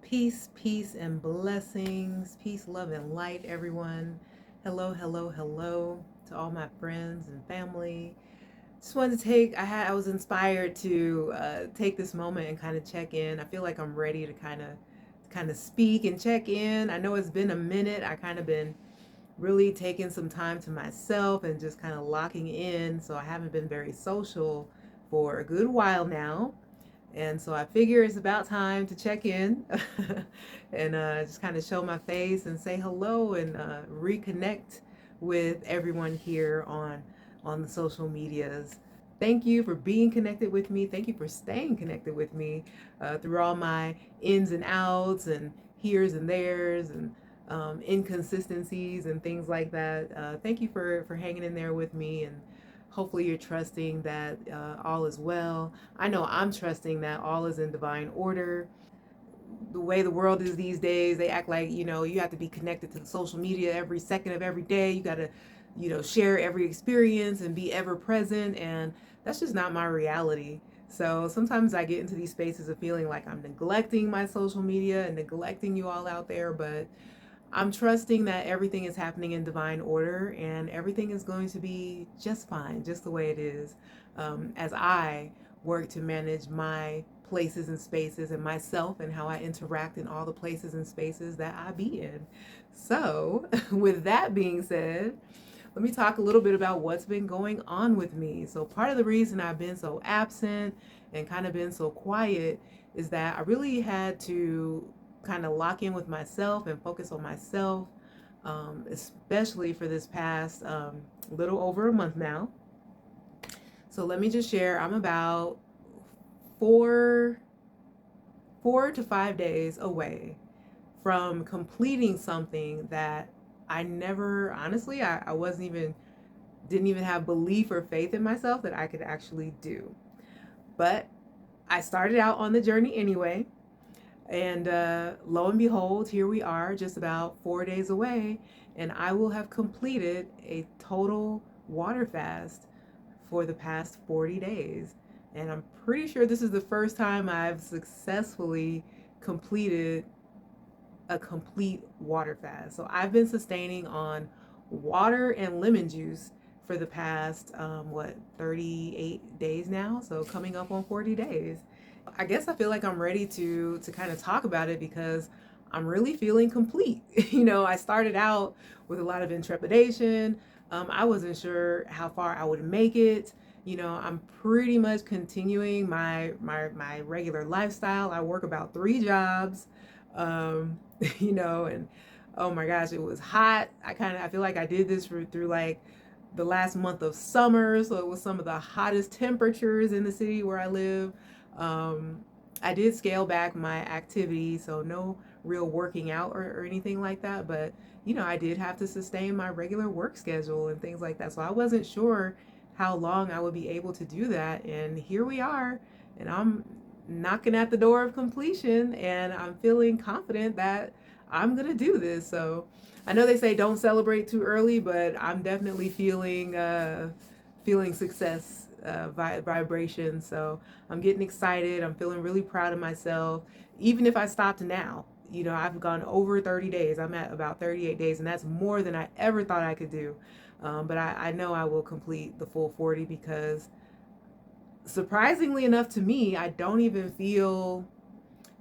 Peace, peace, and blessings. Peace, love, and light, everyone. Hello, hello, hello to all my friends and family. Just wanted to I was inspired to take this moment and kind of check in. I feel like I'm ready to kind of speak and check in. I know it's been a minute. I kind of been really taking some time to myself and just kind of locking in. So I haven't been very social for a good while now. And so I figure it's about time to check in and just kind of show my face and say hello and reconnect with everyone here on the social medias. Thank you for being connected with me. Thank you for staying connected with me through all my ins and outs and here's and there's and inconsistencies and things like that. Thank you for hanging in there with me, and hopefully you're trusting that all is well. I know I'm trusting that all is in divine order. The way the world is these days, they act like, you have to be connected to the social media every second of every day. You got to, share every experience and be ever present. And that's just not my reality. So sometimes I get into these spaces of feeling like I'm neglecting my social media and neglecting you all out there. But I'm trusting that everything is happening in divine order and everything is going to be just fine, just the way it is, as I work to manage my places and spaces and myself and how I interact in all the places and spaces that I be in. So, with that being said, let me talk a little bit about what's been going on with me. So, part of the reason I've been so absent and kind of been so quiet is that I really had to kind of lock in with myself and focus on myself, especially for this past little over a month now. So, let me just share I'm about four, 4 to 5 days away from completing something that I never, honestly, I wasn't even didn't even have belief or faith in myself that I could actually do. But I started out on the journey anyway. And lo and behold, here we are, just about 4 days away, and I will have completed a total water fast for the past 40 days. And I'm pretty sure this is the first time I've successfully completed a complete water fast. So I've been sustaining on water and lemon juice for the past 38 days now, so coming up on 40 days. I guess I feel like I'm ready to kind of talk about it because I'm really feeling complete. I started out with a lot of intrepidation. I wasn't sure how far I would make it. I'm pretty much continuing my regular lifestyle. I work about 3 jobs. Um, and oh my gosh, it was hot. I feel like I did this through like the last month of summer, so it was some of the hottest temperatures in the city where I live. Um, I did scale back my activity, so no real working out or anything like that. But I did have to sustain my regular work schedule and things like that. So I wasn't sure how long I would be able to do that. And here we are, and I'm knocking at the door of completion, and I'm feeling confident that I'm gonna do this. So I know they say don't celebrate too early, but I'm definitely feeling success vibration. So I'm getting excited. I'm feeling really proud of myself. Even if I stopped now, I've gone over 30 days. I'm at about 38 days, and that's more than I ever thought I could do. But I know I will complete the full 40 because surprisingly enough to me, I don't even feel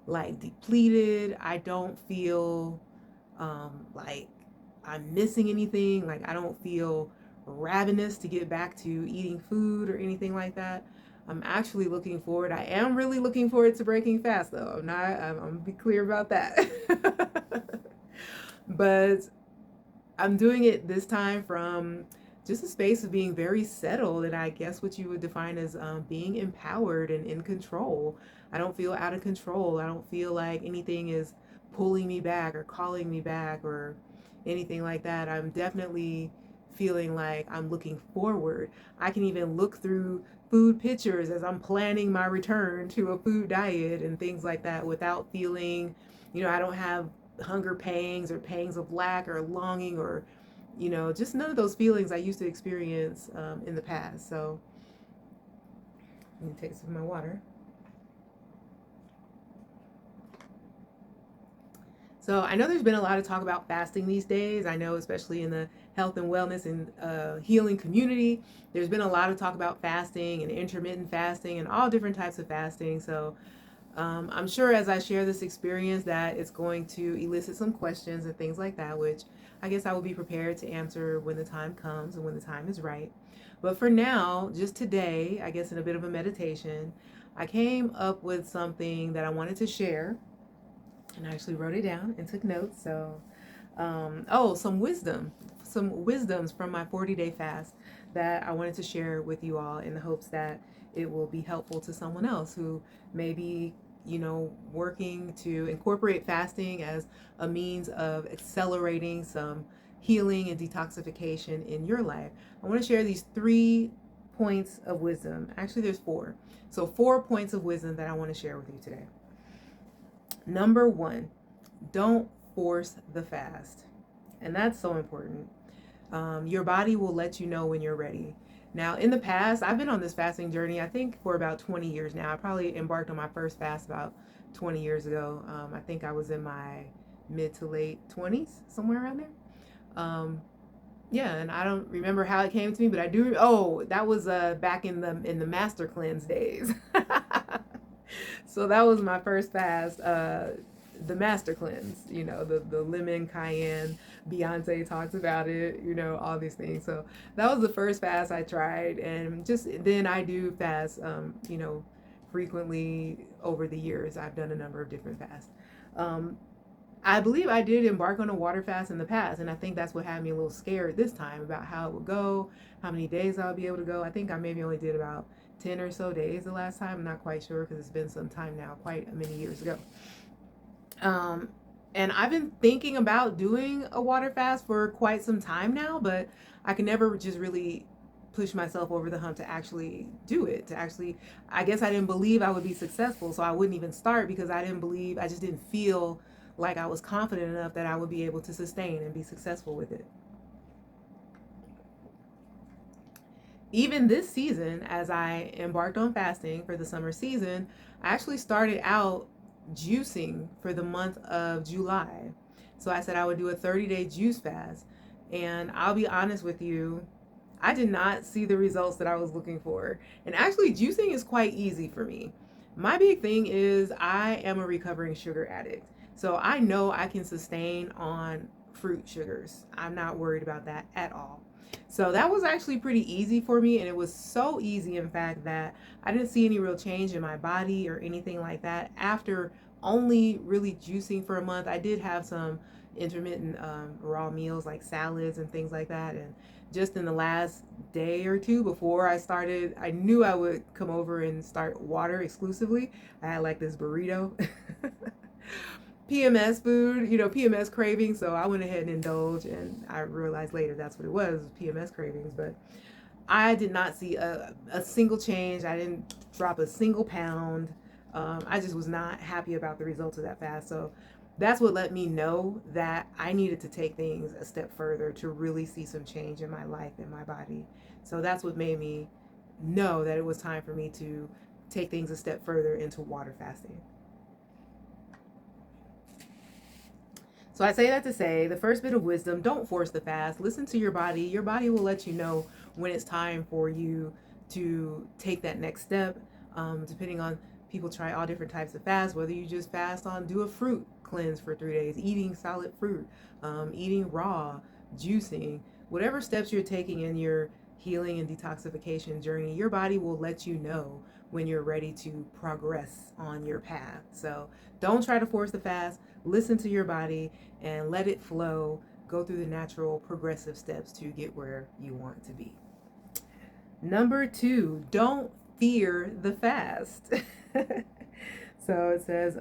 like depleted. I don't feel like I'm missing anything. Like I don't feel ravenous to get back to eating food or anything like that. I'm actually looking forward. I am really looking forward to breaking fast though. I'm gonna be clear about that. But I'm doing it this time from just a space of being very settled, and I guess what you would define as being empowered and in control. I don't feel out of control. I don't feel like anything is pulling me back or calling me back or anything like that. I'm definitely feeling like I'm looking forward. I can even look through food pictures as I'm planning my return to a food diet and things like that without feeling, I don't have hunger pangs or pangs of lack or longing or just none of those feelings I used to experience in the past. So let me take some of my water. So I know there's been a lot of talk about fasting these days. I know, especially in the health and wellness and healing community, there's been a lot of talk about fasting and intermittent fasting and all different types of fasting. So I'm sure as I share this experience that it's going to elicit some questions and things like that, which I guess I will be prepared to answer when the time comes and when the time is right. But for now, just today, I guess in a bit of a meditation, I came up with something that I wanted to share, and I actually wrote it down and took notes. So, some wisdoms from my 40-day fast that I wanted to share with you all in the hopes that it will be helpful to someone else who may be, working to incorporate fasting as a means of accelerating some healing and detoxification in your life. I want to share these 3 points of wisdom. Actually, there's 4. So, 4 points of wisdom that I want to share with you today. Number 1, don't force the fast. And that's so important. Your body will let you know when you're ready. Now, in the past, I've been on this fasting journey, I think, for about 20 years now. I probably embarked on my first fast about 20 years ago. I think I was in my mid to late 20s, somewhere around there. Yeah, and I don't remember how it came to me, but I do. Oh, that was back in the Master Cleanse days. So that was my first fast, the Master Cleanse. The lemon cayenne. Beyonce talks about it. All these things. So that was the first fast I tried, and just then I do fast. Frequently over the years, I've done a number of different fasts. I believe I did embark on a water fast in the past, and I think that's what had me a little scared this time about how it would go, how many days I would be able to go. I think I maybe only did about 10 or so days the last time. I'm not quite sure because it's been some time now, quite many years ago. And I've been thinking about doing a water fast for quite some time now, but I can never just really push myself over the hump to actually do it. I guess I didn't believe I would be successful, so I wouldn't even start because I just didn't feel like I was confident enough that I would be able to sustain and be successful with it. Even this season, as I embarked on fasting for the summer season, I actually started out juicing for the month of July. So I said I would do a 30-day juice fast. And I'll be honest with you, I did not see the results that I was looking for. And actually, juicing is quite easy for me. My big thing is I am a recovering sugar addict. So I know I can sustain on fruit sugars. I'm not worried about that at all. So that was actually pretty easy for me, and it was so easy, in fact, that I didn't see any real change in my body or anything like that. After only really juicing for a month, I did have some intermittent raw meals like salads and things like that. And just in the last day or two before I started, I knew I would come over and start water exclusively. I had like this burrito. PMS food, PMS cravings. So I went ahead and indulged, and I realized later that's what it was PMS cravings. But I did not see a single change. I didn't drop a single pound. I just was not happy about the results of that fast. So that's what let me know that I needed to take things a step further to really see some change in my life and my body. So that's what made me know that it was time for me to take things a step further into water fasting. So I say that to say, the first bit of wisdom, don't force the fast. Listen to your body. Your body will let you know when it's time for you to take that next step. Depending on, people try all different types of fasts, whether you just do a fruit cleanse for 3 days, eating solid fruit, eating raw, juicing, whatever steps you're taking in your healing and detoxification journey, your body will let you know when you're ready to progress on your path. So don't try to force the fast. Listen to your body and let it flow. Go through the natural progressive steps to get where you want to be. Number 2, don't fear the fast. So it says,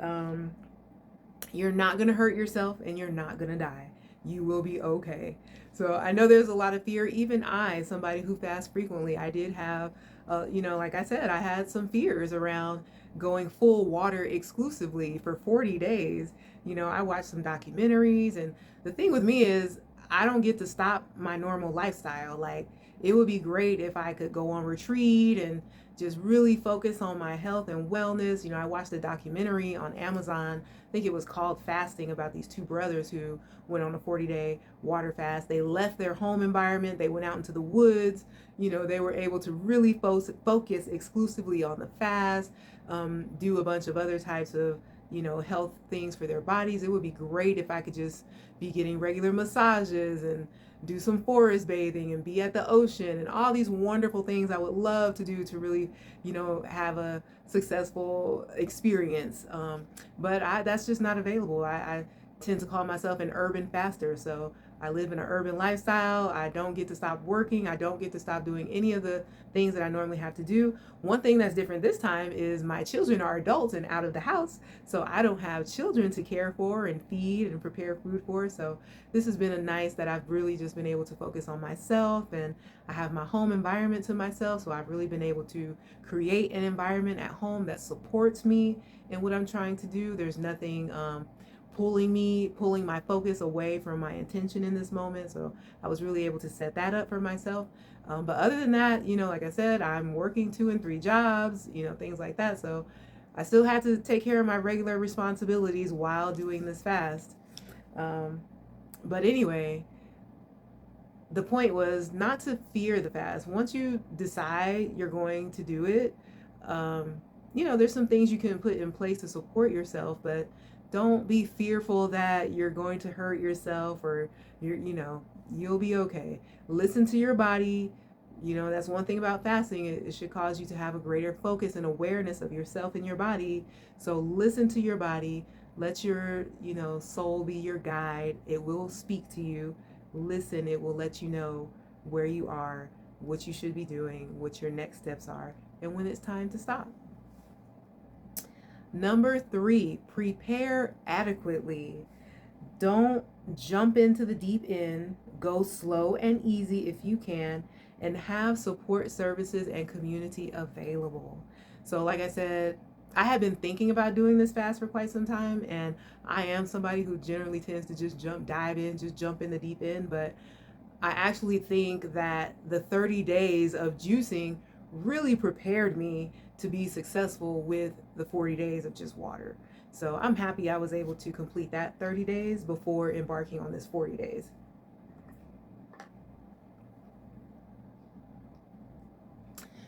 you're not going to hurt yourself and you're not going to die. You will be okay. So I know there's a lot of fear. Even I, somebody who fasts frequently, I did have, like I said, I had some fears around going full water exclusively for 40 days. I watched some documentaries, and the thing with me is I don't get to stop my normal lifestyle. Like, it would be great if I could go on retreat and just really focus on my health and wellness. I watched a documentary on Amazon. I think it was called Fasting, about these two brothers who went on a 40-day water fast. They left their home environment, they went out into the woods. They were able to really focus exclusively on the fast, do a bunch of other types of health things for their bodies. It would be great if I could just be getting regular massages and do some forest bathing and be at the ocean and all these wonderful things I would love to do to really have a successful experience. But that's just not available. I tend to call myself an urban faster, so I live in an urban lifestyle. I don't get to stop working. I don't get to stop doing any of the things that I normally have to do. One thing that's different this time is my children are adults and out of the house, so I don't have children to care for and feed and prepare food for. So this has been a nice that I've really just been able to focus on myself, and I have my home environment to myself. So I've really been able to create an environment at home that supports me in what I'm trying to do. There's nothing pulling my focus away from my intention in this moment. So I was really able to set that up for myself. But other than that, like I said, I'm working 2 and 3 jobs, things like that. So I still had to take care of my regular responsibilities while doing this fast. But anyway, the point was not to fear the fast. Once you decide you're going to do it, there's some things you can put in place to support yourself, but don't be fearful that you're going to hurt yourself or you'll be okay. Listen to your body. That's one thing about fasting. It should cause you to have a greater focus and awareness of yourself and your body. So listen to your body. Let your, soul be your guide. It will speak to you. Listen, it will let you know where you are, what you should be doing, what your next steps are, and when it's time to stop. Number 3, prepare adequately. Don't jump into the deep end. Go slow and easy if you can, and have support services and community available. So like I said, I have been thinking about doing this fast for quite some time, and I am somebody who generally tends to just jump in the deep end, but I actually think that the 30 days of juicing really prepared me to be successful with the 40 days of just water. So I'm happy I was able to complete that 30 days before embarking on this 40 days.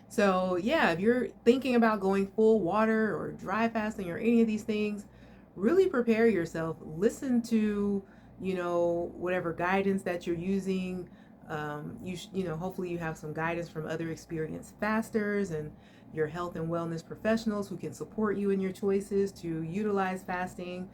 So yeah, if you're thinking about going full water or dry fasting or any of these things, really prepare yourself. Listen to, whatever guidance that you're using. Hopefully you have some guidance from other experienced fasters and your health and wellness professionals who can support you in your choices to utilize fasting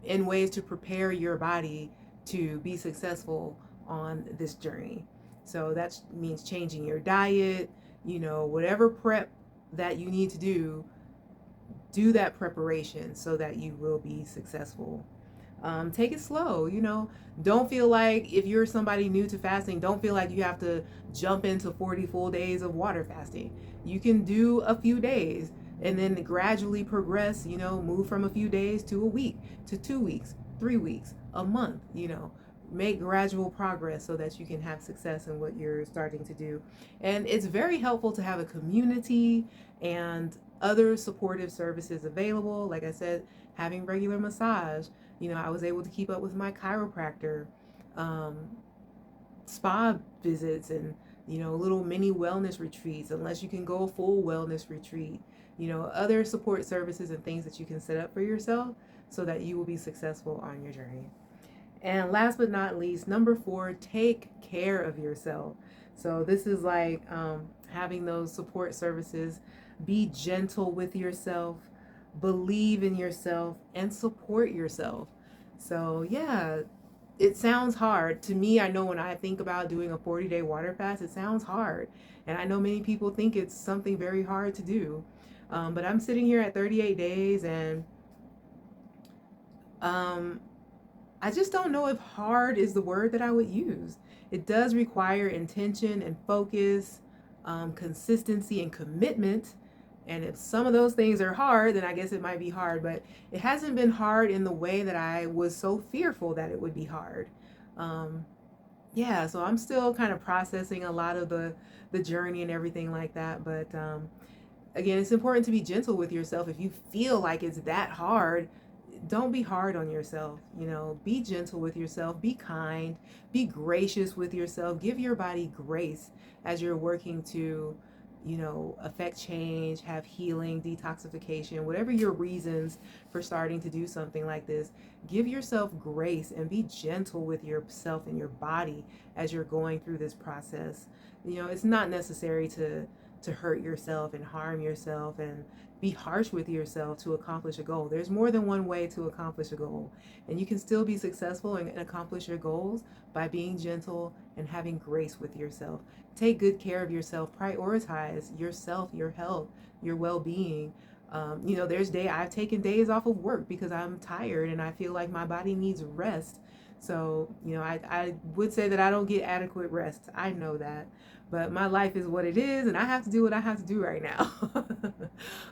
in ways to prepare your body to be successful on this journey. So that means changing your diet, whatever prep that you need to do that preparation so that you will be successful. Take it slow, don't feel like, if you're somebody new to fasting, don't feel like you have to jump into 40 full days of water fasting. You can do a few days and then gradually progress, move from a few days to a week, to 2 weeks, 3 weeks, a month, make gradual progress so that you can have success in what you're starting to do. And it's very helpful to have a community and other supportive services available. Like I said, having regular massage. I was able to keep up with my chiropractor, spa visits, and little mini wellness retreats, unless you can go a full wellness retreat. Other support services and things that you can set up for yourself so that you will be successful on your journey. And last but not least, number 4, take care of yourself. So this is like having those support services. Be gentle with yourself, believe in yourself, and support yourself. So yeah, it sounds hard. To me, I know when I think about doing a 40-day water fast, it sounds hard. And I know many people think it's something very hard to do. But I'm sitting here at 38 days, and I just don't know if hard is the word that I would use. It does require intention and focus, consistency and commitment. And if some of those things are hard, then I guess it might be hard. But it hasn't been hard in the way that I was so fearful that it would be hard. yeah, so I'm still kind of processing a lot of the journey and everything like that. But again, it's important to be gentle with yourself. If you feel like it's that hard, don't be hard on yourself. Be gentle with yourself, be kind, be gracious with yourself. Give your body grace as you're working to affect change, have healing, detoxification, whatever your reasons for starting to do something like this. Give yourself grace and be gentle with yourself and your body as you're going through this process. It's not necessary to hurt yourself and harm yourself and be harsh with yourself to accomplish a goal. There's more than one way to accomplish a goal, and you can still be successful and accomplish your goals by being gentle and having grace with yourself. Take good care of yourself. Prioritize yourself, your health, your well-being. I've taken days off of work because I'm tired and I feel like my body needs rest. So, I would say that I don't get adequate rest. I know that. But my life is what it is, and I have to do what I have to do right now.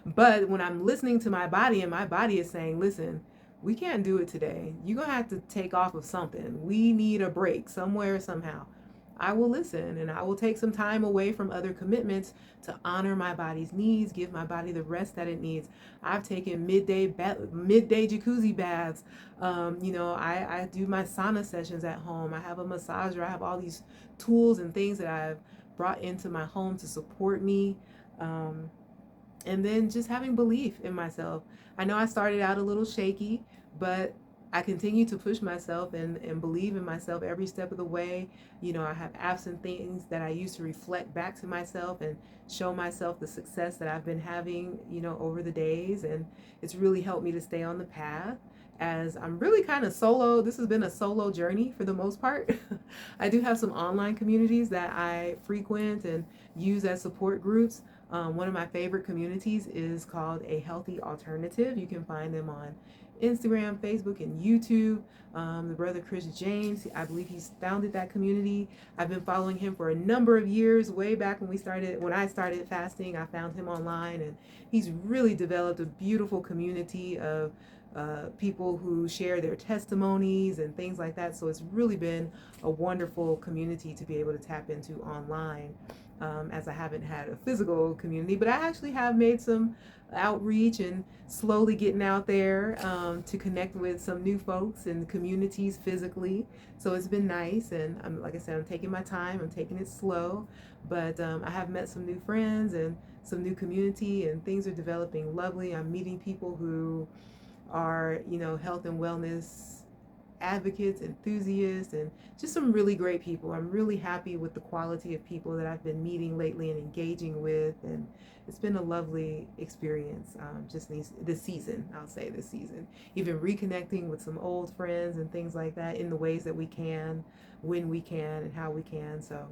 But when I'm listening to my body, and my body is saying, listen, we can't do it today. You're going to have to take off of something. We need a break somewhere, somehow. I will listen and I will take some time away from other commitments to honor my body's needs, give my body the rest that it needs. I've taken midday jacuzzi baths. I do my sauna sessions at home. I have a massager. I have all these tools and things that I've brought into my home to support me. And then just having belief in myself. I know I started out a little shaky, but I continue to push myself and believe in myself every step of the way. I have absent things that I use to reflect back to myself and show myself the success that I've been having, over the days. And it's really helped me to stay on the path as I'm really kind of solo. This has been a solo journey for the most part. I do have some online communities that I frequent and use as support groups. One of my favorite communities is called A Healthy Alternative. You can find them on Instagram, Facebook, and YouTube. The brother Chris James, I believe he's founded that community. I've been following him for a number of years, way back when I started fasting. I found him online, and he's really developed a beautiful community of people who share their testimonies and things like that. So it's really been a wonderful community to be able to tap into online. As I haven't had a physical community, but I actually have made some outreach and slowly getting out there to connect with some new folks and communities physically. So it's been nice, and like I said, I'm taking my time. I'm taking it slow, but I have met some new friends and some new community, and things are developing lovely. I'm meeting people who are, health and wellness advocates, enthusiasts, and just some really great people. I'm really happy with the quality of people that I've been meeting lately and engaging with, and it's been a lovely experience. Just this season, I'll say this season, even reconnecting with some old friends and things like that in the ways that we can, when we can, and how we can. So,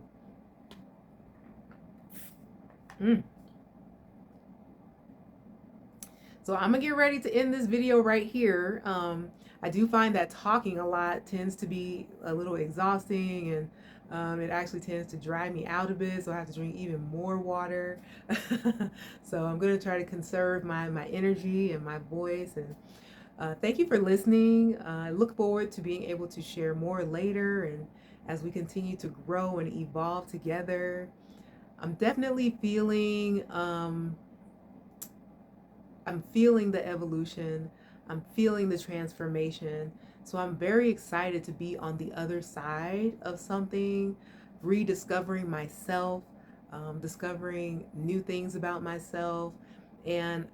So I'm gonna get ready to end this video right here. I do find that talking a lot tends to be a little exhausting, and it actually tends to dry me out a bit, so I have to drink even more water. So I'm gonna try to conserve my energy and my voice. And thank you for listening. I look forward to being able to share more later, and as we continue to grow and evolve together. I'm definitely feeling I'm feeling the evolution. I'm feeling the transformation. So I'm very excited to be on the other side of something, rediscovering myself, discovering new things about myself. And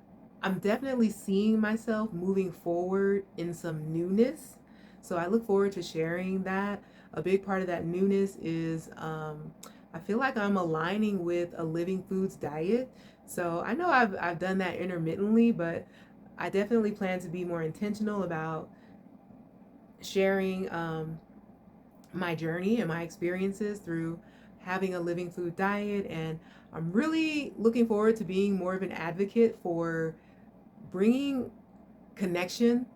I'm definitely seeing myself moving forward in some newness. So I look forward to sharing that. A big part of that newness is I feel like I'm aligning with a living foods diet. So I know I've done that intermittently, but I definitely plan to be more intentional about sharing my journey and my experiences through having a living food diet. And I'm really looking forward to being more of an advocate for bringing connection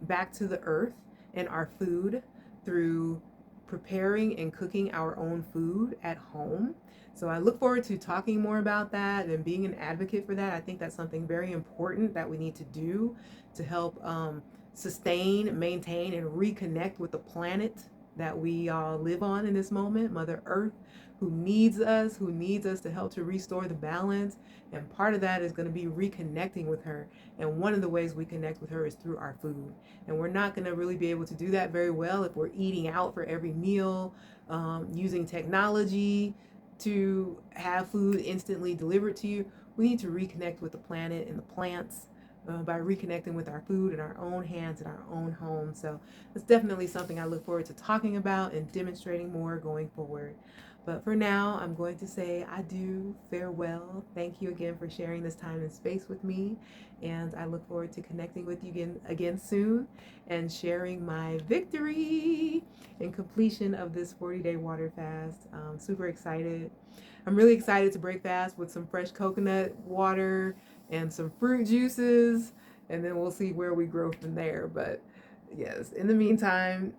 back to the earth and our food through preparing and cooking our own food at home. So I look forward to talking more about that and being an advocate for that. I think that's something very important that we need to do to help sustain, maintain, and reconnect with the planet that we all live on in this moment, Mother Earth, who needs us to help to restore the balance. And part of that is going to be reconnecting with her. And one of the ways we connect with her is through our food. And we're not going to really be able to do that very well if we're eating out for every meal, using technology to have food instantly delivered to you. We need to reconnect with the planet and the plants by reconnecting with our food in our own hands in our own home. So it's definitely something I look forward to talking about and demonstrating more going forward. But for now, I'm going to say adieu, farewell. Thank you again for sharing this time and space with me. And I look forward to connecting with you again soon and sharing my victory in completion of this 40-day water fast. Super excited. I'm really excited to break fast with some fresh coconut water and some fruit juices, and then we'll see where we grow from there. But yes, in the meantime,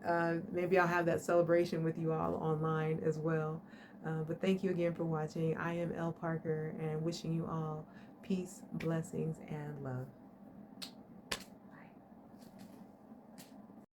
maybe I'll have that celebration with you all online as well. But thank you again for watching. I am Elle Parker, and wishing you all peace, blessings, and love.